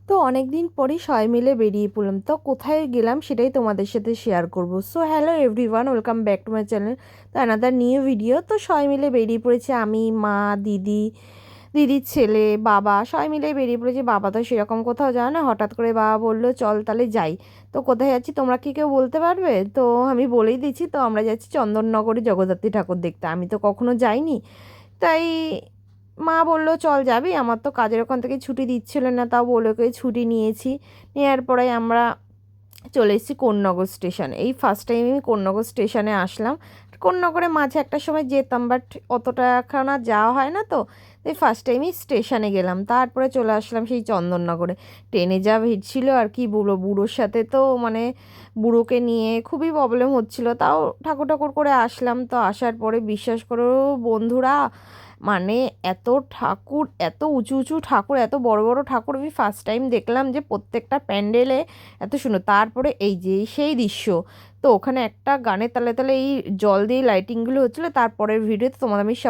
তো অনেক দিন পরই সবাই মিলে বেরিয়ে পড়লাম। তো কোথায় গেলাম সেটাই তোমাদের সাথে শেয়ার করব। So hello everyone, welcome back to my channel. তো অ্যানাদার নিউ ভিডিও। তো সবাই মিলে বেরিয়ে পড়েছে, আমি, মা, দিদি, দিদির ছেলে, বাবা, সবাই মিলে বেরিয়ে পড়েছে। বাবা তো সেরকম কোথাও যায় না, হঠাৎ করে বাবা বললো চল তাহলে যাই। তো কোথায় যাচ্ছি তোমরা কি কেউ বলতে পারবে? তো আমি বলেই দিচ্ছি, তো আমরা যাচ্ছি চন্দননগরে জগদ্ধাত্রী ঠাকুর দেখতে। আমি তো কখনো যাইনি, তাই মা বললো চল যাবি। আমার তো কাজের ওখান থেকে ছুটি দিচ্ছিল না, তাও বলে করে ছুটি নিয়েছি। নেওয়ার পরে আমরা চলে এসেছি কোন্নগর স্টেশন। এই ফার্স্ট টাইম আমি কোন্নগর স্টেশনে আসলাম। কোন্নগরে মাঝে একটা সময় যেতাম, বাট অতটা এখন আর যাওয়া হয় না। তো এই ফার্স্ট টাইমই স্টেশনে গেলাম, তারপরে চলে আসলাম সেই চন্দননগরে। ট্রেনে যা ভিড় ছিল আর কি বলবো, বুড়োর সাথে তো মানে বুড়োকে নিয়ে খুবই প্রবলেম হচ্ছিল, তাও ঠাকুর ঠাকুর করে আসলাম। তো আসার পরে বিশ্বাস করো বন্ধুরা, মানে এত ঠাকুর, এত উঁচু উঁচু ঠাকুর, এত বড় বড় ঠাকুর আমি ফার্স্ট টাইম দেখলাম, যে প্রত্যেকটা প্যান্ডেলে এত সুন্দর। তারপরে এই যে সেই দৃশ্য, তো ওখানে একটা গানের তালে তালে এই জল দিয়ে লাইটিংগুলো হচ্ছিলো। তারপরের ভিডিওতে তোমাদের আমি সব